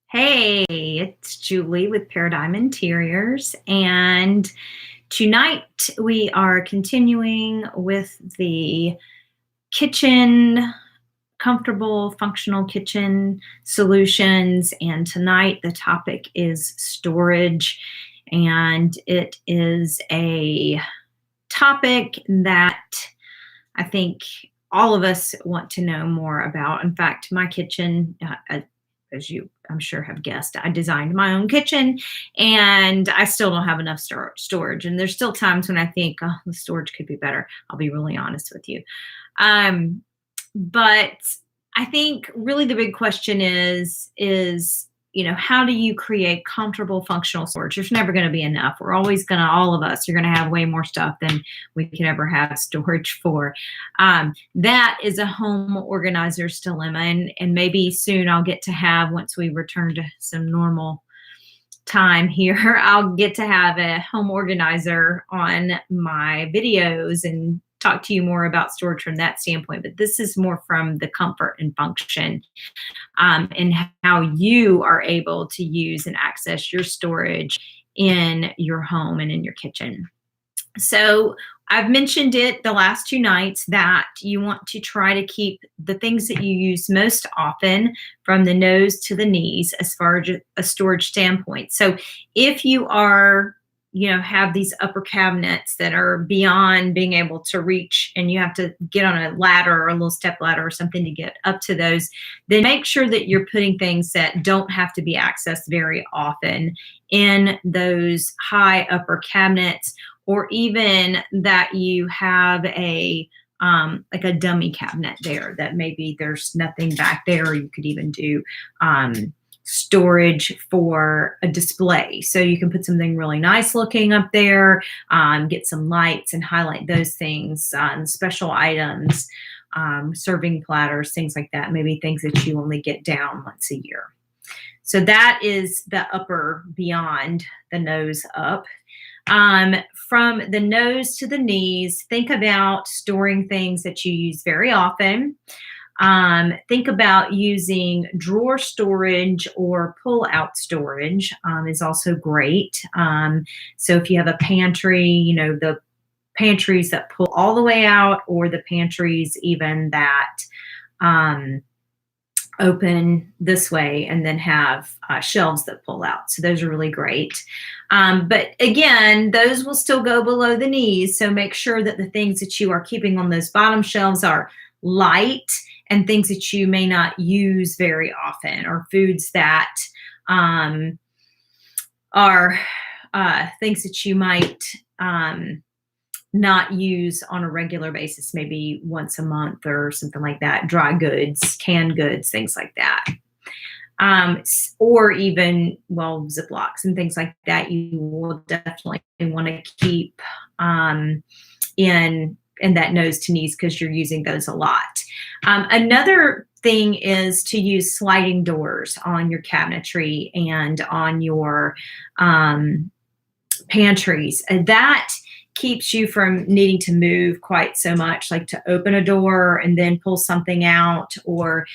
Hey, it's Julie with Paradigm Interiors, and tonight we are continuing with the kitchen, comfortable, functional kitchen solutions. And tonight the topic is storage, and it is a topic that I think all of us want to know more about. In fact, my kitchen, as you I'm sure have guessed, I designed my own kitchen, and I still don't have enough storage. And there's still times when I think, oh, the storage could be better. I'll be really honest with you. Um, but I think really the big question is how do you create comfortable, functional storage? There's never going to be enough. We're always going to, all of us, you're going to have way more stuff than we can ever have storage for. That is a home organizer's dilemma, and maybe soon I'll get to have, once we return to some normal time here, I'll get to have a home organizer on my videos and talk to you more about storage from that standpoint. But this is more from the comfort and function, and how you are able to use and access your storage in your home and in your kitchen. So I've mentioned it the last two nights that you want to try to keep the things that you use most often from the nose to the knees as far as a storage standpoint. So if you are, have these upper cabinets that are beyond being able to reach, and you have to get on a ladder or a little step ladder or something to get up to those, then make sure that you're putting things that don't have to be accessed very often in those high upper cabinets, or even that you have a like a dummy cabinet there that maybe there's nothing back there. You could even do storage for a display. So you can put something really nice looking up there, get some lights and highlight those things, special items, serving platters, things like that, maybe things that you only get down once a year. So that is the upper, beyond the nose up. From the nose to the knees, think about storing things that you use very often. Think about using drawer storage or pull-out storage is also great. So if you have a pantry, the pantries that pull all the way out, or the pantries even that open this way and then have shelves that pull out. So those are really great. But again, those will still go below the knees. So make sure that the things that you are keeping on those bottom shelves are light and things that you may not use very often, or foods that are things that you might not use on a regular basis, maybe once a month or something like that. Dry goods, canned goods, things like that. Or even, Ziplocs and things like that, you will definitely want to keep in that nose to knees, because you're using those a lot. Another thing is to use sliding doors on your cabinetry and on your pantries. That keeps you from needing to move quite so much, like to open a door and then pull something out, or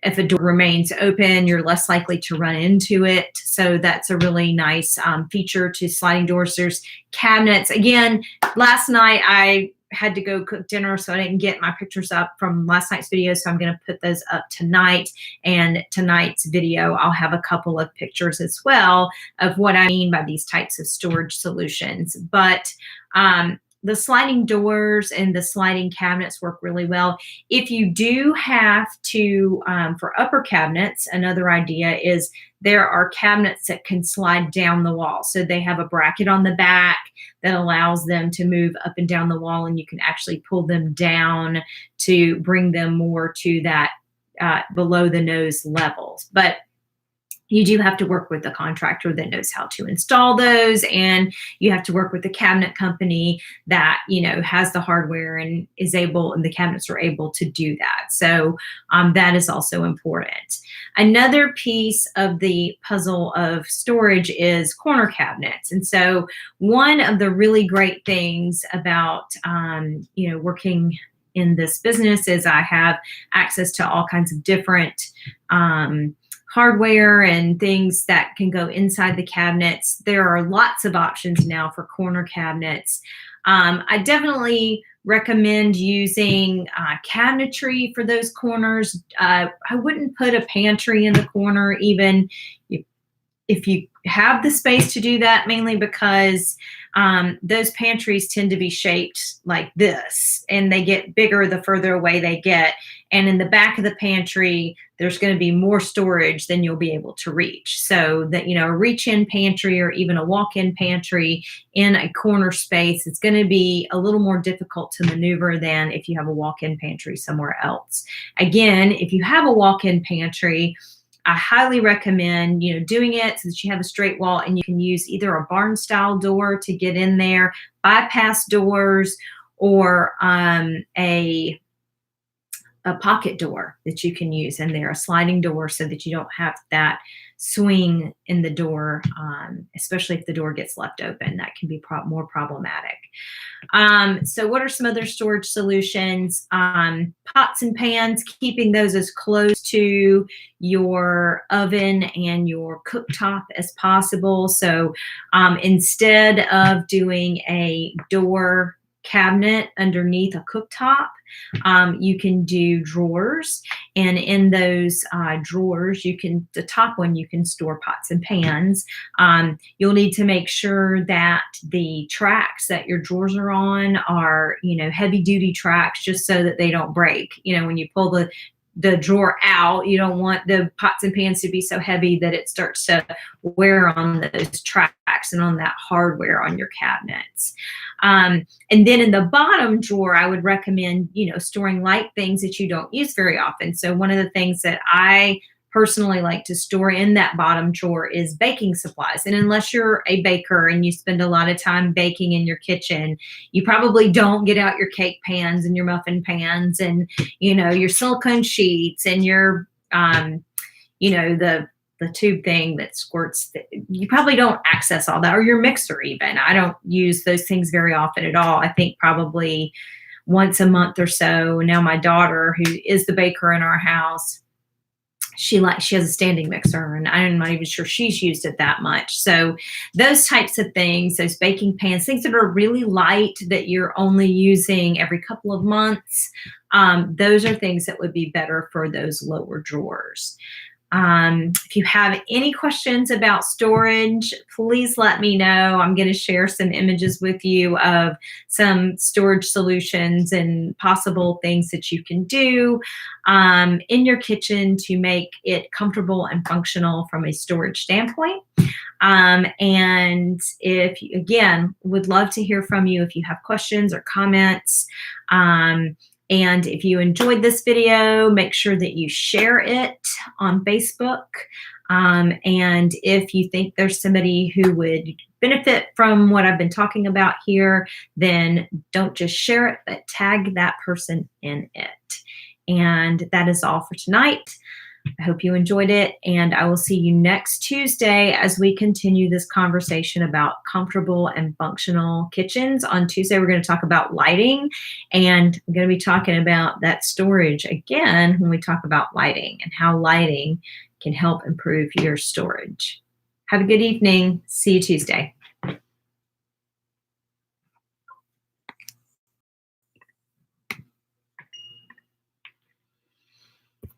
if a door remains open, you're less likely to run into it. So that's a really nice feature to sliding doors. There's cabinets. Again, last night I had to go cook dinner, so I didn't get my pictures up from last night's video. So I'm going to put those up tonight. And tonight's video, I'll have a couple of pictures as well of what I mean by these types of storage solutions. But the sliding doors and the sliding cabinets work really well. If you do have to, for upper cabinets, another idea is there are cabinets that can slide down the wall. So they have a bracket on the back that allows them to move up and down the wall, and you can actually pull them down to bring them more to that below the nose levels. But you do have to work with the contractor that knows how to install those, and you have to work with the cabinet company that, has the hardware and is able, and the cabinets are able to do that. So that is also important. Another piece of the puzzle of storage is corner cabinets. And so one of the really great things about, working in this business is I have access to all kinds of different hardware and things that can go inside the cabinets. There are lots of options now for corner cabinets. I definitely recommend using cabinetry for those corners. I wouldn't put a pantry in the corner, even if you have the space to do that, mainly because those pantries tend to be shaped like this, and they get bigger the further away they get. And in the back of the pantry, there's going to be more storage than you'll be able to reach. So that, a reach-in pantry or even a walk-in pantry in a corner space, it's going to be a little more difficult to maneuver than if you have a walk-in pantry somewhere else. Again, if you have a walk-in pantry, I highly recommend, doing it so that you have a straight wall and you can use either a barn style door to get in there, bypass doors, or a pocket door that you can use in there, a sliding door, so that you don't have that swing in the door, especially if the door gets left open. That can be more problematic. So what are some other storage solutions? Pots and pans, keeping those as close to your oven and your cooktop as possible. So instead of doing a door cabinet underneath a cooktop, you can do drawers, and in those drawers, the top one, you can store pots and pans. You'll need to make sure that the tracks that your drawers are on are, heavy duty tracks, just so that they don't break. When you pull the drawer out, you don't want the pots and pans to be so heavy that it starts to wear on those tracks and on that hardware on your cabinets. And then in the bottom drawer, I would recommend, storing light things that you don't use very often. So one of the things that I personally like to store in that bottom drawer is baking supplies. And unless you're a baker and you spend a lot of time baking in your kitchen, you probably don't get out your cake pans and your muffin pans and, your silicone sheets and your, the tube thing that squirts. You probably don't access all that, or your mixer even. I don't use those things very often at all. I think probably once a month or so. Now my daughter, who is the baker in our house, she has a standing mixer, and I'm not even sure she's used it that much. So those types of things, those baking pans, things that are really light that you're only using every couple of months, those are things that would be better for those lower drawers. If you have any questions about storage, please let me know. I'm going to share some images with you of some storage solutions and possible things that you can do in your kitchen to make it comfortable and functional from a storage standpoint. And if you, again, would love to hear from you if you have questions or comments. And if you enjoyed this video, make sure that you share it on Facebook. And if you think there's somebody who would benefit from what I've been talking about here, then don't just share it, but tag that person in it. And that is all for tonight. I hope you enjoyed it, and I will see you next Tuesday as we continue this conversation about comfortable and functional kitchens. On Tuesday, we're going to talk about lighting, and I'm going to be talking about that storage again when we talk about lighting and how lighting can help improve your storage. Have a good evening. See you Tuesday.